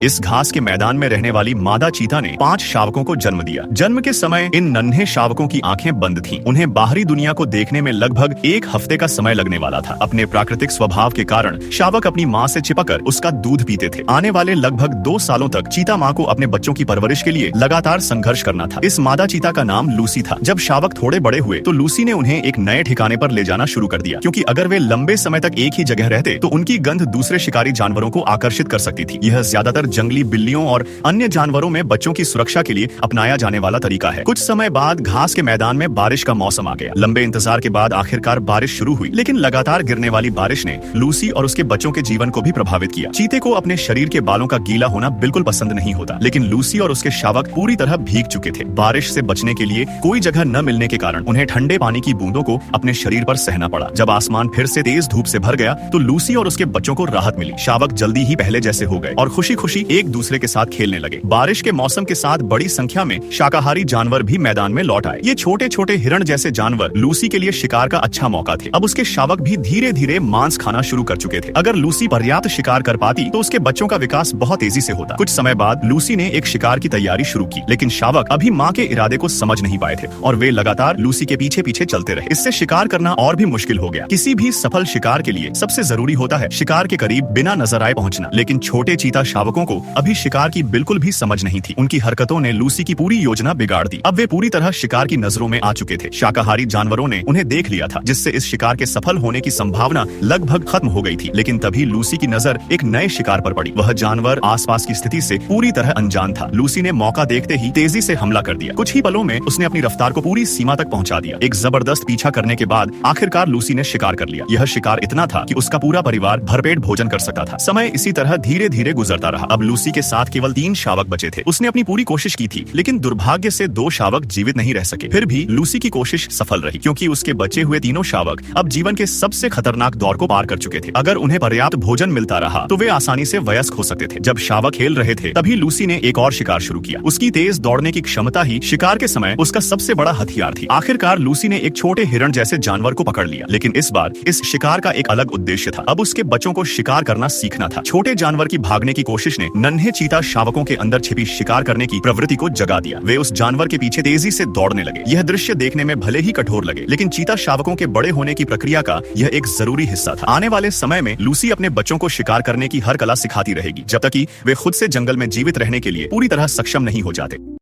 इस घास के मैदान में रहने वाली मादा चीता ने 5 शावकों को जन्म दिया। जन्म के समय इन नन्हे शावकों की आंखें बंद थीं। उन्हें बाहरी दुनिया को देखने में लगभग 1 हफ्ते का समय लगने वाला था। अपने प्राकृतिक स्वभाव के कारण शावक अपनी माँ से चिपकर उसका दूध पीते थे। आने वाले लगभग 2 सालों तक चीता माँ को अपने बच्चों की परवरिश के लिए लगातार संघर्ष करना था। इस मादा चीता का नाम लूसी था। जब शावक थोड़े बड़े हुए तो लूसी ने उन्हें एक नए ठिकाने पर ले जाना शुरू कर दिया, क्योंकि अगर वे लंबे समय तक एक ही जगह रहते तो उनकी गंध दूसरे शिकारी जानवरों को आकर्षित कर सकती थी। यह ज्यादातर जंगली बिल्लियों और अन्य जानवरों में बच्चों की सुरक्षा के लिए अपनाया जाने वाला तरीका है। कुछ समय बाद घास के मैदान में बारिश का मौसम आ गया। लंबे इंतजार के बाद आखिरकार बारिश शुरू हुई, लेकिन लगातार गिरने वाली बारिश ने लूसी और उसके बच्चों के जीवन को भी प्रभावित किया। चीते को अपने शरीर के बालों का गीला होना बिल्कुल पसंद नहीं होता, लेकिन लूसी और उसके शावक पूरी तरह भीग चुके थे। बारिश से बचने के लिए कोई जगह न मिलने के कारण उन्हें ठंडे पानी की बूंदों को अपने शरीर पर सहना पड़ा। जब आसमान फिर से तेज धूप से भर गया तो लूसी और उसके बच्चों को राहत मिली। शावक जल्दी ही पहले जैसे हो गए और खुशी खुशी एक दूसरे के साथ खेलने लगे। बारिश के मौसम के साथ बड़ी संख्या में शाकाहारी जानवर भी मैदान में लौट आए। ये छोटे छोटे हिरण जैसे जानवर लूसी के लिए शिकार का अच्छा मौका थे। अब उसके शावक भी धीरे धीरे मांस खाना शुरू कर चुके थे। अगर लूसी पर्याप्त शिकार कर पाती तो उसके बच्चों का विकास बहुत तेजी से होता। कुछ समय बाद लूसी ने एक शिकार की तैयारी शुरू की, लेकिन शावक अभी माँ के इरादे को समझ नहीं पाए थे और वे लगातार लूसी के पीछे पीछे चलते रहे। इससे शिकार करना और भी मुश्किल हो गया। किसी भी सफल शिकार के लिए सबसे जरूरी होता है शिकार के करीब बिना नजर आए पहुंचना, लेकिन छोटे चीता शावकों को अभी शिकार की बिल्कुल भी समझ नहीं थी। उनकी हरकतों ने लूसी की पूरी योजना बिगाड़ दी। अब वे पूरी तरह शिकार की नजरों में आ चुके थे। शाकाहारी जानवरों ने उन्हें देख लिया था, जिससे इस शिकार के सफल होने की संभावना लगभग खत्म हो गई थी। लेकिन तभी लूसी की नजर एक नए शिकार पर पड़ी। वह जानवर आसपास की स्थिति से पूरी तरह अनजान था। लूसी ने मौका देखते ही तेजी से हमला कर दिया। कुछ ही पलों में उसने अपनी रफ्तार को पूरी सीमा तक पहुंचा दिया। एक जबरदस्त पीछा करने के बाद आखिरकार लूसी ने शिकार कर लिया। यह शिकार इतना था कि उसका पूरा परिवार भरपेट भोजन कर सकता था। समय इसी तरह धीरे धीरे गुजरता रहा। अब लूसी के साथ केवल 3 शावक बचे थे। उसने अपनी पूरी कोशिश की थी, लेकिन दुर्भाग्य से 2 शावक जीवित नहीं रह सके। फिर भी लूसी की कोशिश सफल रही, क्योंकि उसके बचे हुए तीनों शावक अब जीवन के सबसे खतरनाक दौर को पार कर चुके थे। अगर उन्हें पर्याप्त भोजन मिलता रहा तो वे आसानी से वयस्क हो सकते थे। जब शावक खेल रहे थे तभी लूसी ने एक और शिकार शुरू किया। उसकी तेज दौड़ने की क्षमता ही शिकार के समय उसका सबसे बड़ा हथियार थी। आखिरकार लूसी ने एक छोटे हिरण जैसे जानवर को पकड़ लिया, लेकिन इस बार इस शिकार का एक अलग उद्देश्य था। अब उसके बच्चों को शिकार करना सीखना था। छोटे जानवर की भागने की कोशिश ने नन्हे चीता शावकों के अंदर छिपी शिकार करने की प्रवृत्ति को जगा दिया। वे उस जानवर के पीछे तेजी से दौड़ने लगे। यह दृश्य देखने में भले ही कठोर लगे, लेकिन चीता शावकों के बड़े होने की प्रक्रिया का यह एक जरूरी हिस्सा था। आने वाले समय में लूसी अपने बच्चों को शिकार करने की हर कला सिखाती रहेगी, जब तक कि वे खुद से जंगल में जीवित रहने के लिए पूरी तरह सक्षम नहीं हो जाते।